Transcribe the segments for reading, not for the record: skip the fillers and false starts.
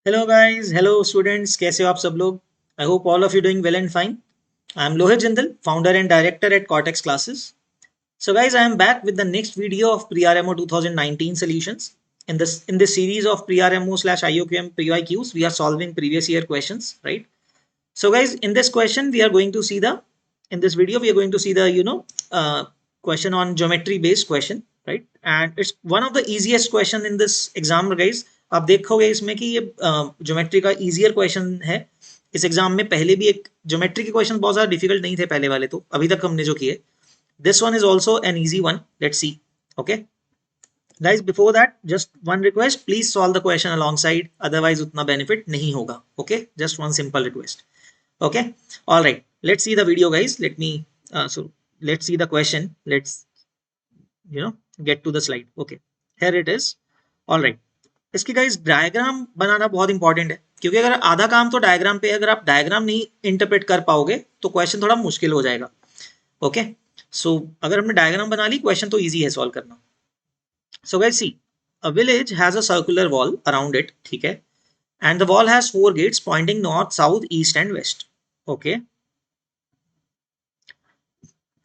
Hello guys, hello students, कैसे हो आप सब लोग। I hope all of you doing well and fine. I am Lohit Jindal, founder and director at Cortex Classes. So guys, I am back with the next video of PRMO 2019 solutions. In this series of PRMO/IOQM PYQs, we are solving previous year questions, right? So guys, in this question, we are going to see the in this video we are going to see the uh, question on geometry based question, right? And it's one of the easiest question in this exam, guys. आप देखोगे इसमें कि ये geometry का easier question है। इस exam में पहले भी एक ज्योमेट्री के क्वेश्चन बहुत ज्यादा डिफिकल्ट नहीं थे पहले वाले, तो अभी तक हमने जो किए, this one is also an easy one. Let's see. Okay guys, before that just one request, please solve the question along side, otherwise उतना बेनिफिट नहीं होगा। Okay, just one simple request. Okay, all right, let's see the video, guys. So let's see the question. Let's get to the slide. Okay, here it is. All right, इसकी guys diagram बनाना बहुत important है, क्योंकि अगर आधा काम तो diagram पे, अगर आप डायग्राम नहीं इंटरप्रेट कर पाओगे तो क्वेश्चन थोड़ा मुश्किल हो जाएगा। ओके, सो अगर हमने डायग्राम बना ली, क्वेश्चन तो इजी है सॉल्व करना। So guys see, a village has a circular wall around it, ठीक है, and the wall has 4 gates pointing north, south, east and west. Okay,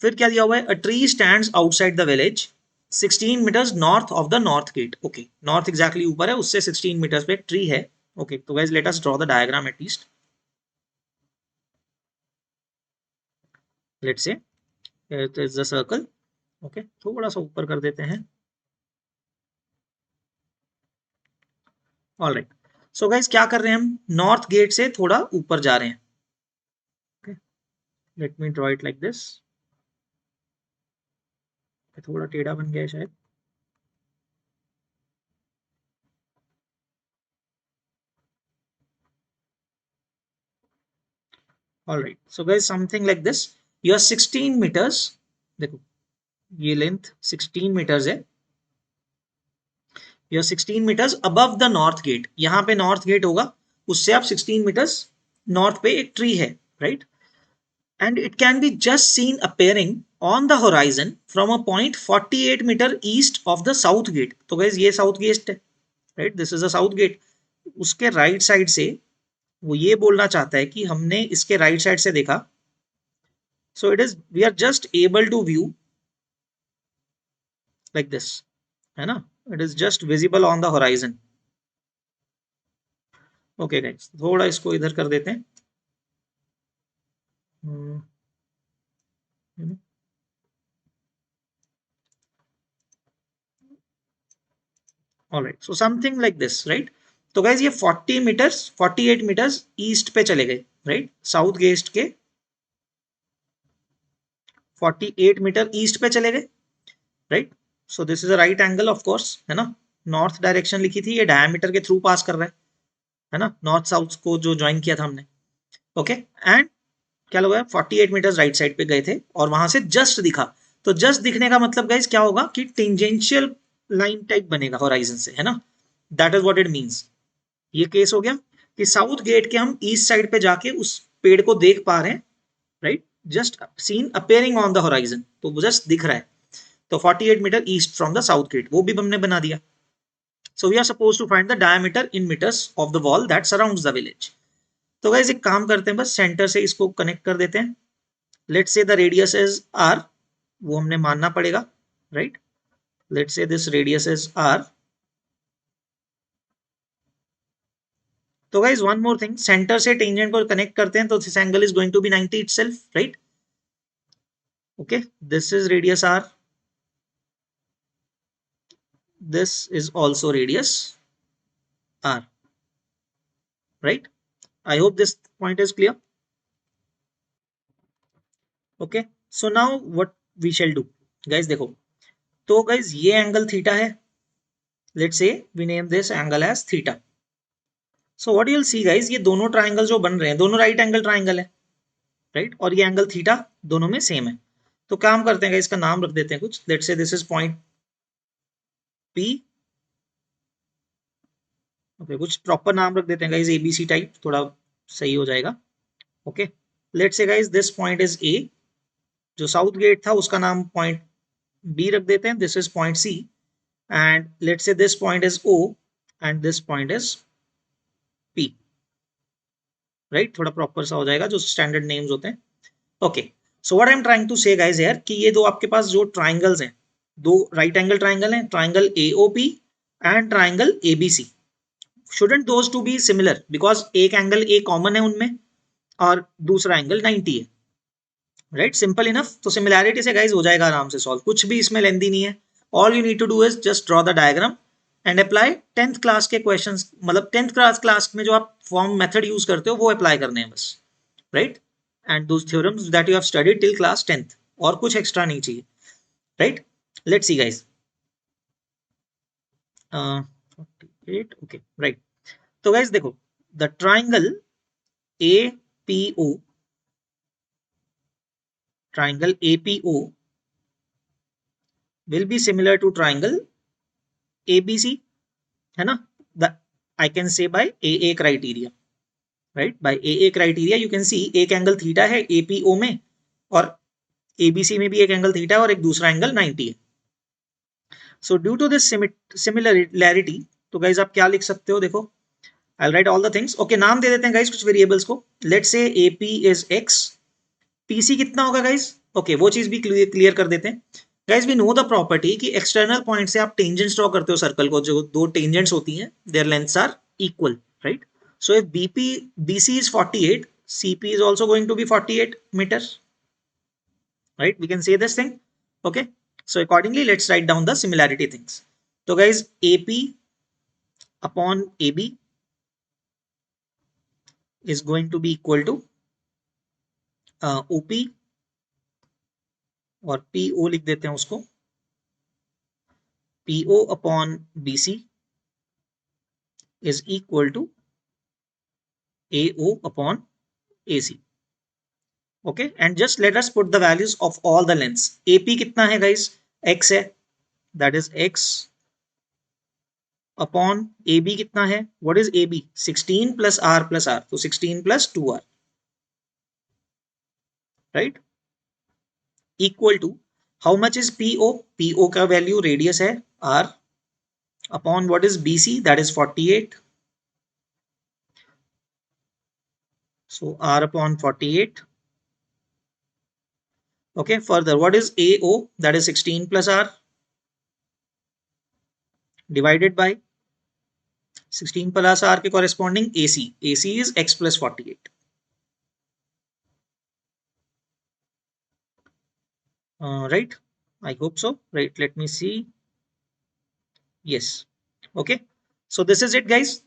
फिर क्या दिया हुआ है, a tree stands outside the village 16 metres north of the north gate. Okay, north exactly ऊपर है, उससे 16 मीटर्स पे एक ट्री है। ओके, तो guys let us draw the diagram at least. Let's say it is the circle. Okay, थोड़ा सा ऊपर कर देते हैं। ऑलराइट, सो गाइस क्या कर रहे हैं हम, नॉर्थ गेट से थोड़ा ऊपर जा रहे हैं। Okay, let me draw it like this. थोड़ा टेढ़ा बन गया है शायद। Alright, so guys something like this. You are 16 metres, देखो ये लेंथ 16 मीटर्स है। You are 16 metres above the north gate, यहाँ पे नॉर्थ गेट होगा, उससे आप 16 मीटर्स नॉर्थ पे एक ट्री है, right? And it can be just seen appearing on the horizon from a point 48 metre east of the south gate. तो guys ये साउथ गेट है, right? This is the south gate. उसके right side से वो ये बोलना चाहता है कि हमने इसके राइट साइड से देखा, so it is we are just able to view like this, है ना? It is just visible on the horizon. Okay guys, थोड़ा इसको इधर कर देते हैं। Alright, so something like this, right? तो गाइज ये 40 मीटर्स 48 मीटर्स ईस्ट पे चले गए, राइट? साउथ गेट के 48 मीटर ईस्ट पे चले गए, right? So this is a right angle of course, है ना? नॉर्थ डायरेक्शन लिखी थी, ये डायमीटर के थ्रू पास कर रहा है ना? नॉर्थ साउथ को जो ज्वाइन किया था हमने। ओके, एंड क्या लगा, 48 मीटर्स राइट साइड पे गए थे और वहां से जस्ट दिखा। तो जस्ट दिखने का मतलब गाइज क्या होगा कि टेंजेंशियल लाइन टाइप बनेगा होराइजन से, है ना? That is what it means. ये केस हो गया कि साउथ गेट के हम ईस्ट साइड पे जाके उस पेड़ को देख पा रहे हैं, right? Just seen appearing on the horizon, तो वो जस्ट दिख रहा है। तो 48 metre east from the south gate, वो भी हमने बना दिया। So we are suppose to find the diameter in metres of the wall that surrounds the village. तो गाइस एक काम करते हैं, बस सेंटर से इसको कनेक्ट कर देते हैं। Let's say the radius is are, वो हमने मानना पड़ेगा, right? Let's say this radius is R. तो guys one more thing, centre से टेंजेंट को कनेक्ट करते हैं तो this angle is going to be 90 itself, right? Okay, this is radius R, this is also radius r, right? I hope this point is clear. Okay, so now what we shall do, guys देखो, तो guys ये angle theta है, let's say we name this angle as theta. So what you'll see guys, ये दोनों triangle जो बन रहे हैं, दोनों राइट एंगल ट्राइंगल है, राइट? और ये एंगल थीटा दोनों में सेम है। तो काम करते हैं, इसका नाम रख देते हैं कुछ, let's say this is point P। Okay, कुछ प्रॉपर नाम रख देते हैं गाइस, ABC टाइप, थोड़ा सही हो जाएगा। Okay, let's say guys this point is A, जो साउथ गेट था उसका नाम पॉइंट B रख देते हैं, this is point C, and let's say this point is O and this point is right, थोड़ा प्रॉपर सा हो जाएगा, जो स्टैंडर्ड नेम्स होते हैं। Okay, so what I am trying to say guys यार, कि ये दो आपके पास जो ट्राइंगल्स हैं, दो राइट एंगल ट्राइंगल हैं, triangle AOP and triangle ABC, shouldn't those two be similar, because एक एंगल ए कॉमन है उनमें और दूसरा एंगल 90 है, राइट, सिंपल इनफ। तो सिमिलैरिटी से गाइज हो जाएगा आराम से सॉल्व, कुछ भी इसमें लेंदी नहीं है। All you need to do is just draw the diagram and apply 10th class के क्वेश्चंस, मतलब 10th क्लास में जो आप फॉर्म मेथड यूज करते हो वो अप्लाई करने हैं बस, right, and those theorems that you have studied till class 10th, और कुछ एक्स्ट्रा नहीं चाहिए, right. Let's see guys, 48, okay, right. तो गाइज देखो, the triangle APO, triangle APO will be similar to triangle ABC, है ना, the I can say by AA criteria, right, by AA criteria you can see एक angle theta है APO में और ABC में भी एक एंगल थीटा है और एक दूसरा एंगल 90 है। So due to this similarity, तो गाइज आप क्या लिख सकते हो, देखो I'll write all the things, okay, नाम दे देते हैं गाइज कुछ वेरिएबल्स को, let's say AP is x, PC कितना होगा गाइज, ओके, वो चीज भी क्लियर कर देते हैं guys. We know the property कि एक्सटर्नल पॉइंट से आप टेंजेंट्स ड्रॉ करते हो सर्कल को, जो दो टेंजेंट्स होती हैं their lengths are equal, right. So if BC is 48, CP is also going to be 48 meters, right, we can say this thing, okay। So accordingly let's write down the similarity things. So guys, AP upon AB is going to be equal to OP, और PO लिख देते हैं उसको, PO upon BC is equal to AO upon AC, okay, and just let us put the values of all the lengths. AP कितना है guys, x है, that is x upon AB कितना है, what is AB, 16 plus r plus r, so 16 plus 2r, right, equal to how much is PO, PO का value radius है r, upon what is BC, that is 48, so r upon 48, okay. Further, what is AO, that is 16 plus r divided by 16 plus r के corresponding AC, AC is x plus 48, right, I hope so, right, let me see, yes, okay. So this is it guys,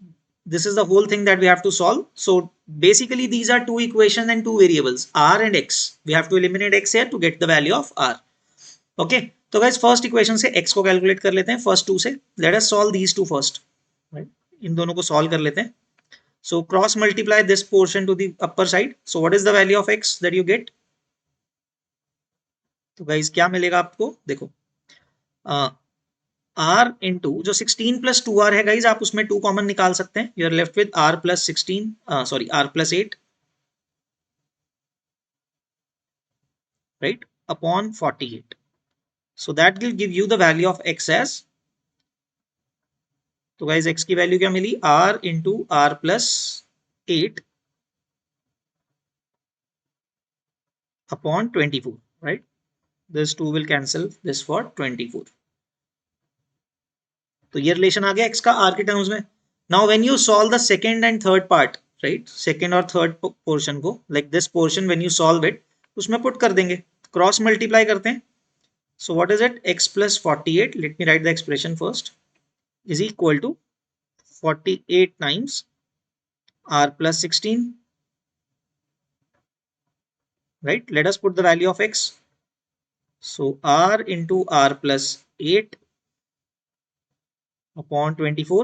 this is the whole thing that we have to solve. So basically these are two equations and two variables, r and x, we have to eliminate x here to get the value of r, okay। तो guys first equation से x को calculate कर लेते हैं, first two से, let us solve these two first, right, इन दोनों को सॉल्व कर लेते हैं। So cross multiply this portion to the upper side, so what is the value of x that you get, तो guys क्या मिलेगा आपको, देखो r इंटू जो 16 प्लस 2r है गाइज, आप उसमें 2 कॉमन निकाल सकते हैं, you are left with r plus 16, sorry r plus 8, right, upon 48, so that will give you the value of x as, तो गाइज x की वैल्यू क्या मिली, r into r plus 8 upon 24, right, this 2 will cancel this for 24, तो ये relation आ गया x का r के terms में। Now when you solve the second and third part, right, second और थर्ड पोर्शन को, like this portion when you solve it, उसमें put कर देंगे, क्रॉस मल्टीप्लाई करते हैं, so what is it, x plus 48, let me write the expression first, is equal to 48 times r plus 16, right, let us put the value of x, so r into r plus 8 upon 24,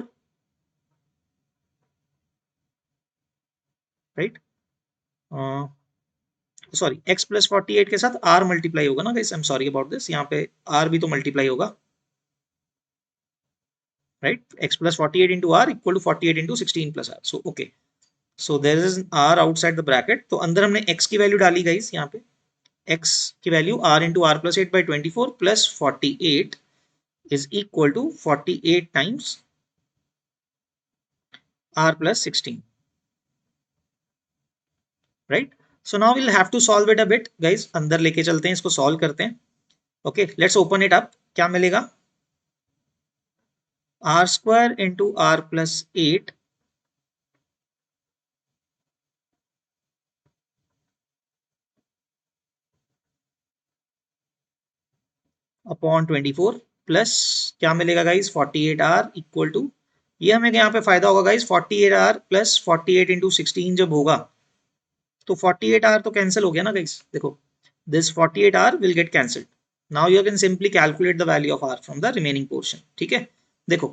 right, sorry x plus 48 के साथ r multiply होगा ना guys, I am sorry about this, यहाँ पे r भी तो multiply होगा, right, x plus 48 into r equal to 48 into 16 plus r, so okay, so there is r outside the bracket, तो अंदर हमने x की वैल्यू डाली गाइस, यहाँ पे x की value r into r plus 8 by 24 plus 48 is equal to 48 times r plus 16, right. So now will have to solve it a bit guys. अंदर लेके चलते हैं, इसको सॉल्व करते हैं. Okay, let's open it up. क्या मिलेगा? R square into r plus 8 upon 24 plus क्या मिलेगा गाइस? 48r इक्वल टू, ये हमें यहाँ पे फायदा होगा गाइस, 48r प्लस 48 इंटू 16 जब होगा तो 48r तो कैंसिल हो गया ना गाइस. देखो, this 48r will get cancelled. Now you can simply calculate the value of r from the remaining portion. ठीक है, देखो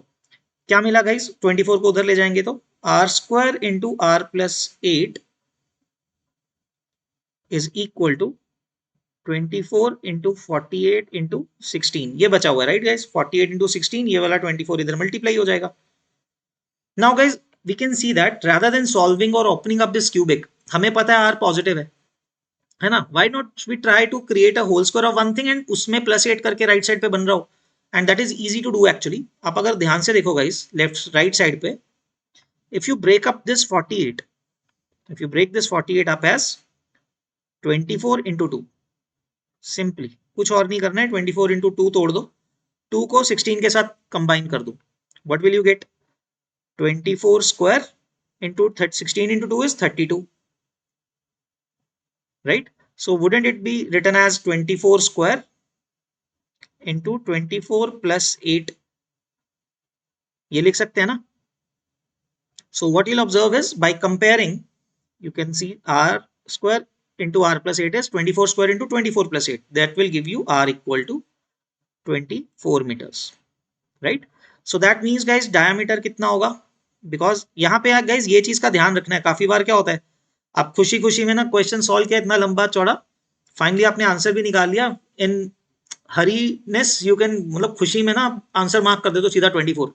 क्या मिला गाइस. 24 को उधर ले जाएंगे तो r square into r plus 8 is equal to 24 into 48 into 16. ये बचा हुआ है राइट गाइस. 48 इंटू 16, ये वाला 24 इधर मल्टीप्लाई हो जाएगा. Now guys we can see that rather than solving और ओपनिंग अप दिस क्यूबिक, हमें पता है आर पॉजिटिव है ना. Why not we try to create a whole square of one thing and उसमें प्लस 8 करके राइट साइड पे बन रहा हो. And that is easy to do actually. आप अगर ध्यान से देखो गाइस, लेफ्ट राइट साइड पे, if you break up this 48, if you break this 48 up as 24 into 2, simply कुछ और नहीं करना है, 24 इंटू 2 तोड़ दो, 2 को 16 के साथ कंबाइन कर दो. What will you get? 24 square into 16 into 2 is 32, right? So wouldn't it be written as 24 square into 24 plus 8? ये लिख सकते हैं ना. So what you'll observe is by comparing, you can see r square into r plus 8 is 24 square into 24 plus 8. That will give you r equal to 24 meters, right? So that means guys diameter कितना होगा? Because यहाँ पे guys ये चीज का ध्यान रखना है. काफी बार क्या होता है, आप खुशी खुशी में ना क्वेश्चन सॉल्व किया इतना लंबा चौड़ा, फाइनली आपने आंसर भी निकाल लिया, इन हरीनेस यू कैन, मतलब खुशी में ना आंसर मार्क कर दे तो सीधा 24.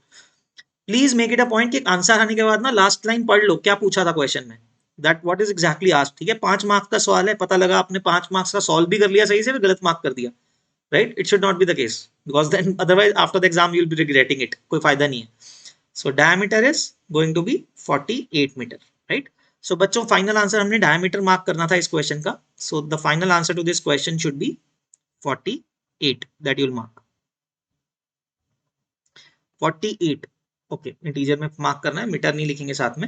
Please make it a point कि आंसर आने के बाद ना लास्ट लाइन पढ़ लो क्या पूछा था क्वेश्चन में, that what is exactly asked. ठीक है, 5 मार्क्स का सवाल है, पता लगा आपने 5 मार्क्स का सॉल्व भी कर लिया सही से, फिर गलत मार्क कर दिया, right? It should not be the case, because then otherwise after the exam you will be regretting it. कोई फायदा नहीं है. So diameter is going to be 48 metre, right? So बच्चों फाइनल आंसर हमने डायमीटर मार्क करना था इस question का. So the final answer to this question should be 48 that you'll mark. 48, okay, integer में मार्क करना है, मीटर नहीं लिखेंगे साथ में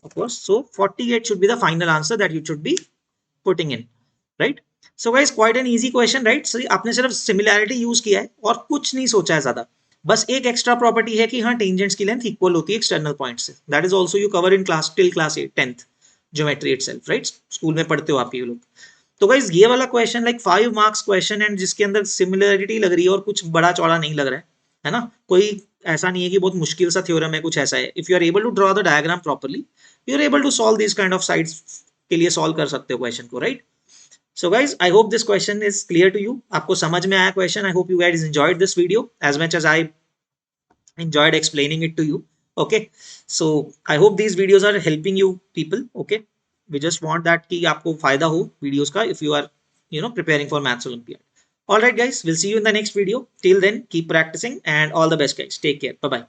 of course. So 48 should be the final answer that you should be putting in, right? So guys quite an easy question, right? So आपने सिर्फ similarity use किया है और कुछ नहीं सोचा है ज्यादा. बस एक एक्स्ट्रा प्रॉपर्टी है कि हाँ टेंजेंट्स की लेंथ इक्वल होती है एक्सटर्नल पॉइंट से. That is also you cover in class till class 8 10th geometry itself, right? School में पढ़ते हो आप ये लोग. तो गाइज ये वाला question like 5 marks question and जिसके अंदर सिमिलरिटी लग रही है और कुछ बड़ा चौड़ा नहीं लग रहा है ना. कोई ऐसा नहीं है कि बहुत मुश्किल सा थ्योरम है, कुछ ऐसा है. If you are able to draw the diagram properly, you are able to solve this kind of sides के लिए सॉल्व कर सकते हो क्वेश्चन को, right? So guys I hope this question is clear to you. आपको समझ में आया question. I hope you guys enjoyed this video as much as I enjoyed explaining it to you. Okay, so I hope these videos are helping you people. Okay, we just want that कि आपको फायदा हो videos का if you are preparing for maths Olympiad. All right guys, we'll see you in the next video. Till then keep practicing and all the best guys. Take care. Bye bye.